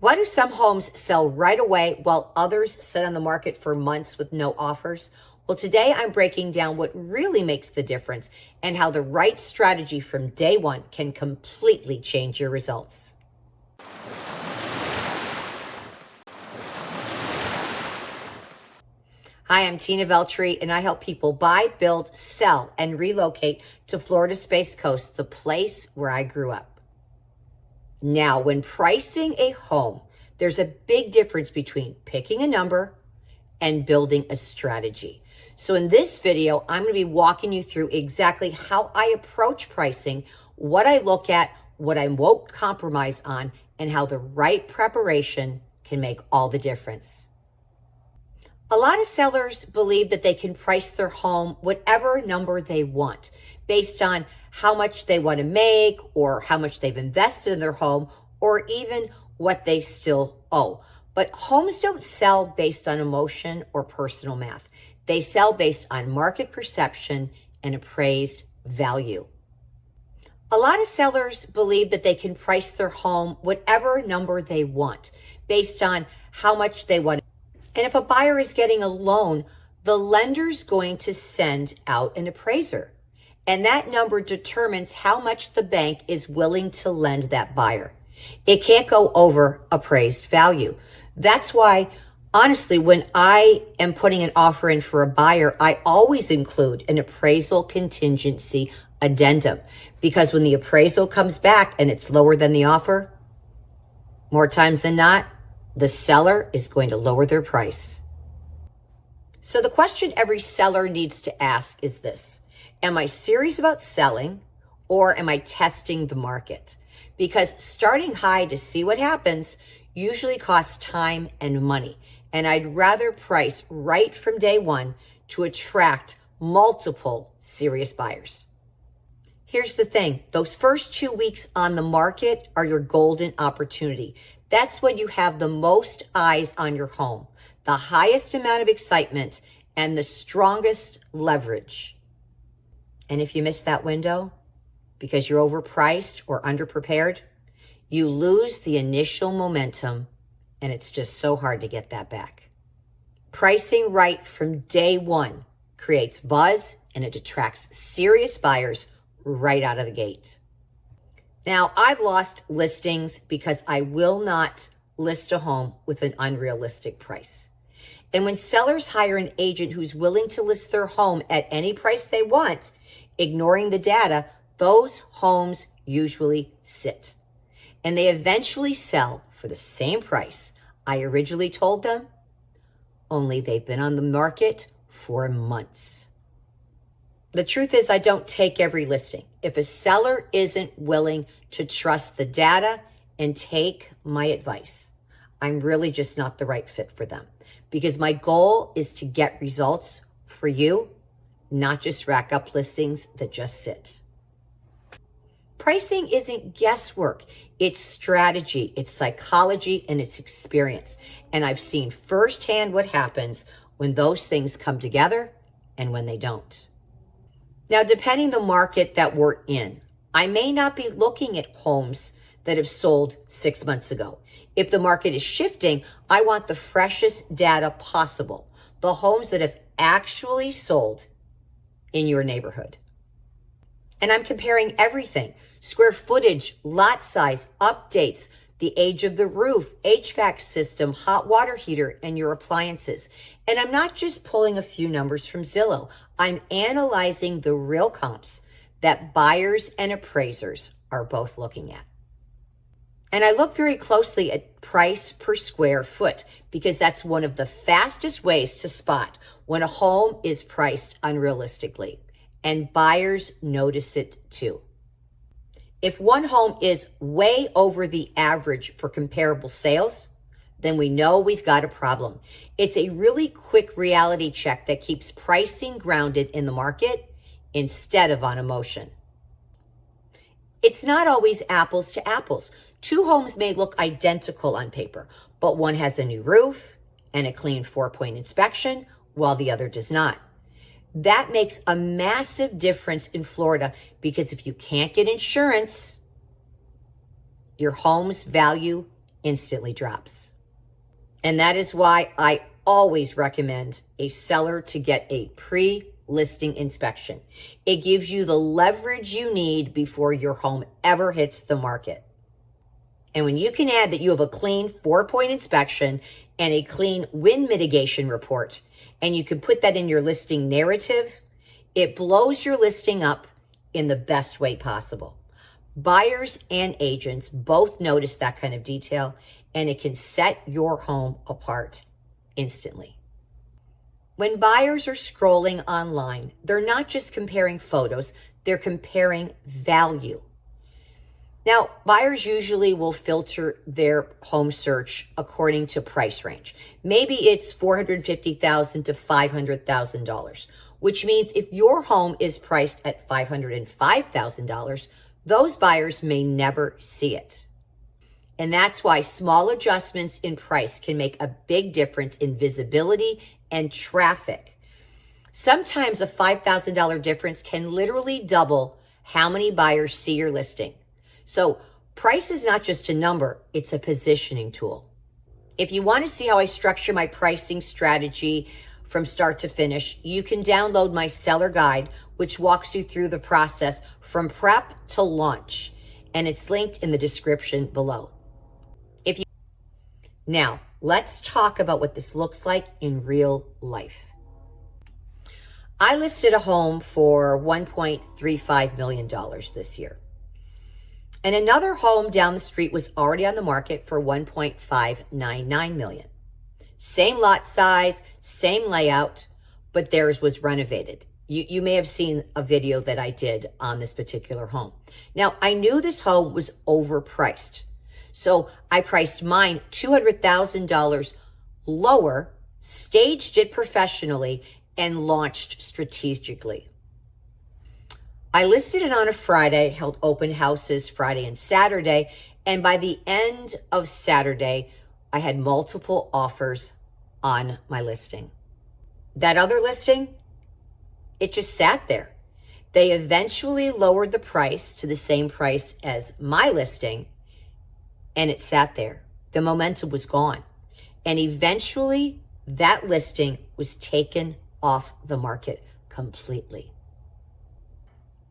Why do some homes sell right away while others sit on the market for months with no offers? Well, today I'm breaking down what really makes the difference and how the right strategy from day one can completely change your results. Hi, I'm Tina Veltri, and I help people buy, build, sell, and relocate to Florida's Space Coast, the place where I grew up. Now, when pricing a home, there's a big difference between picking a number and building a strategy. So in this video, I'm going to be walking you through exactly how I approach pricing, what I look at, what I won't compromise on, and how the right preparation can make all the difference. A lot of sellers believe that they can price their home whatever number they want based on how much they want to make or how much they've invested in their home or even what they still owe. But homes don't sell based on emotion or personal math. They sell based on market perception and appraised value. A lot of sellers believe that they can price their home whatever number they want based on how much they want. And if a buyer is getting a loan, the lender's going to send out an appraiser. And that number determines how much the bank is willing to lend that buyer. It can't go over appraised value. That's why, honestly, when I am putting an offer in for a buyer, I always include an appraisal contingency addendum. Because when the appraisal comes back and it's lower than the offer, more times than not, the seller is going to lower their price. So the question every seller needs to ask is this: am I serious about selling, or am I testing the market? Because starting high to see what happens usually costs time and money. And I'd rather price right from day one to attract multiple serious buyers. Here's the thing. Those first 2 weeks on the market are your golden opportunity. That's when you have the most eyes on your home, the highest amount of excitement, and the strongest leverage. And if you miss that window because you're overpriced or underprepared, you lose the initial momentum, and it's just so hard to get that back. Pricing right from day one creates buzz, and it attracts serious buyers right out of the gate. Now, I've lost listings because I will not list a home with an unrealistic price. And when sellers hire an agent who's willing to list their home at any price they want, ignoring the data, those homes usually sit. And they eventually sell for the same price I originally told them, only they've been on the market for months. The truth is, I don't take every listing. If a seller isn't willing to trust the data and take my advice, I'm really just not the right fit for them. Because my goal is to get results for you, not just rack up listings that just sit. Pricing isn't guesswork. It's strategy, it's psychology, and it's experience. And I've seen firsthand what happens when those things come together and when they don't. Now, depending the market that we're in, I may not be looking at homes that have sold 6 months ago. If the market is shifting, I want the freshest data possible, the homes that have actually sold in your neighborhood. And I'm comparing everything: square footage, lot size, updates, the age of the roof, HVAC system, hot water heater, and your appliances. And I'm not just pulling a few numbers from Zillow. I'm analyzing the real comps that buyers and appraisers are both looking at. And I look very closely at price per square foot because that's one of the fastest ways to spot when a home is priced unrealistically. And buyers notice it too. If one home is way over the average for comparable sales, then we know we've got a problem. It's a really quick reality check that keeps pricing grounded in the market instead of on emotion. It's not always apples to apples. Two homes may look identical on paper, but one has a new roof and a clean 4-point inspection while the other does not. That makes a massive difference in Florida because if you can't get insurance, your home's value instantly drops. And that is why I always recommend a seller to get a pre-listing inspection. It gives you the leverage you need before your home ever hits the market. And when you can add that you have a clean 4-point inspection and a clean wind mitigation report, and you can put that in your listing narrative, it blows your listing up in the best way possible. Buyers and agents both notice that kind of detail, and it can set your home apart instantly. When buyers are scrolling online, they're not just comparing photos, they're comparing value. Now, buyers usually will filter their home search according to price range. Maybe it's $450,000 to $500,000, which means if your home is priced at $505,000, those buyers may never see it. And that's why small adjustments in price can make a big difference in visibility and traffic. Sometimes a $5,000 difference can literally double how many buyers see your listing. So price is not just a number, it's a positioning tool. If you want to see how I structure my pricing strategy from start to finish, you can download my seller guide, which walks you through the process from prep to launch. And it's linked in the description below. Now, let's talk about what this looks like in real life. I listed a home for $1.35 million this year. And another home down the street was already on the market for $1.599 million. Same lot size, same layout, but theirs was renovated. You may have seen a video that I did on this particular home. Now, I knew this home was overpriced. So I priced mine $200,000 lower, staged it professionally, and launched strategically. I listed it on a Friday, held open houses Friday and Saturday, and by the end of Saturday, I had multiple offers on my listing. That other listing, it just sat there. They eventually lowered the price to the same price as my listing, and it sat there. The momentum was gone. And eventually, that listing was taken off the market completely.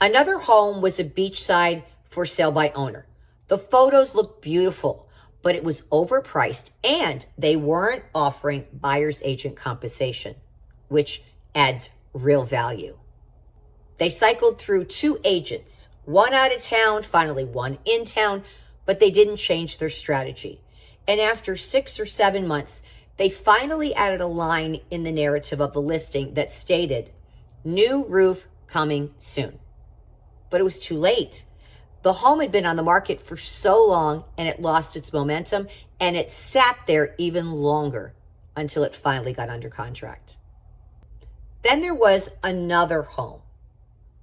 Another home was a beachside for sale by owner. The photos looked beautiful, but it was overpriced and they weren't offering buyer's agent compensation, which adds real value. They cycled through 2 agents, one out of town, finally one in town, but they didn't change their strategy. And after 6 or 7 months, they finally added a line in the narrative of the listing that stated, "New roof coming soon." But it was too late. The home had been on the market for so long and it lost its momentum, and it sat there even longer until it finally got under contract. Then there was another home.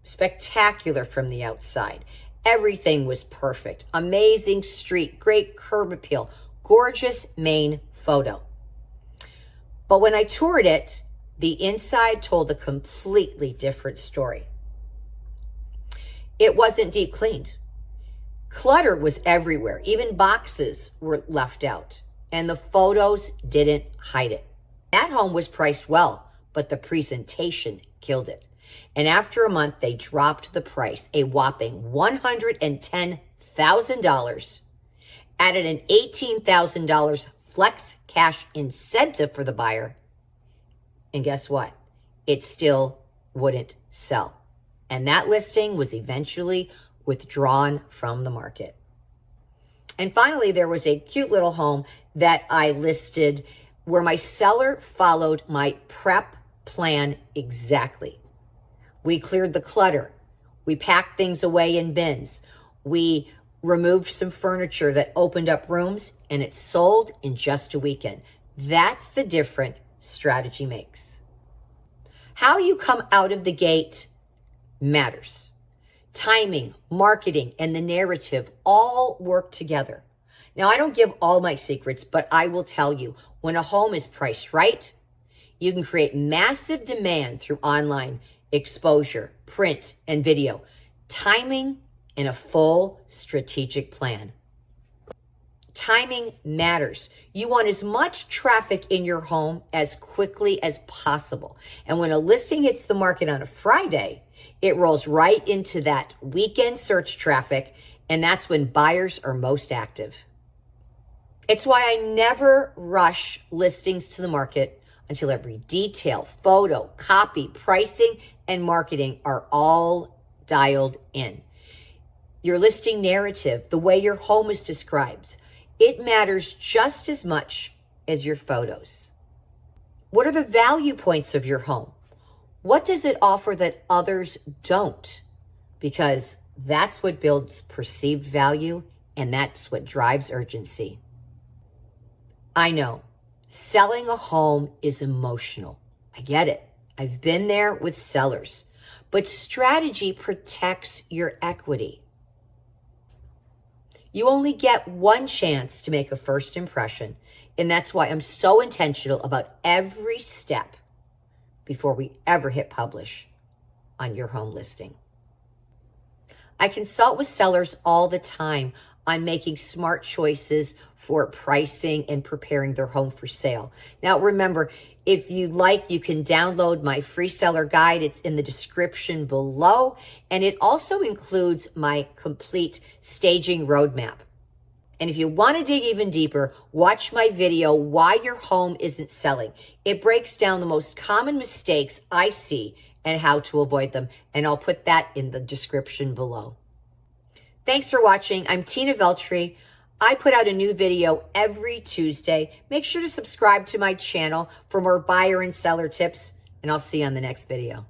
Spectacular from the outside. Everything was perfect. Amazing street, great curb appeal, gorgeous main photo. But when I toured it, the inside told a completely different story. It wasn't deep cleaned. Clutter was everywhere. Even boxes were left out, and the photos didn't hide it. That home was priced well, but the presentation killed it. And after a month, they dropped the price, a whopping $110,000, added an $18,000 flex cash incentive for the buyer. And guess what? It still wouldn't sell. And that listing was eventually withdrawn from the market. And finally, there was a cute little home that I listed where my seller followed my prep plan exactly. We cleared the clutter. We packed things away in bins. We removed some furniture that opened up rooms, and it sold in just a weekend. That's the difference strategy makes. How you come out of the gate matters. Timing, marketing, and the narrative all work together. Now, I don't give all my secrets, but I will tell you, when a home is priced right, you can create massive demand through online exposure, print, and video, timing, and a full strategic plan. Timing matters. You want as much traffic in your home as quickly as possible. And when a listing hits the market on a Friday, it rolls right into that weekend search traffic, and that's when buyers are most active. It's why I never rush listings to the market until every detail, photo, copy, pricing, and marketing are all dialed in. Your listing narrative, the way your home is described, it matters just as much as your photos. What are the value points of your home? What does it offer that others don't? Because that's what builds perceived value, and that's what drives urgency. I know selling a home is emotional. I get it. I've been there with sellers. But strategy protects your equity. You only get one chance to make a first impression, and that's why I'm so intentional about every step before we ever hit publish on your home listing. I consult with sellers all the time on making smart choices for pricing and preparing their home for sale. Now, remember, if you'd like, you can download my free seller guide. It's in the description below, and it also includes my complete staging roadmap. And if you want to dig even deeper, watch my video, Why Your Home Isn't Selling. It breaks down the most common mistakes I see and how to avoid them, and I'll put that in the description below. Thanks for watching. I'm Tina Veltri. I put out a new video every Tuesday. Make sure to subscribe to my channel for more buyer and seller tips, and I'll see you on the next video.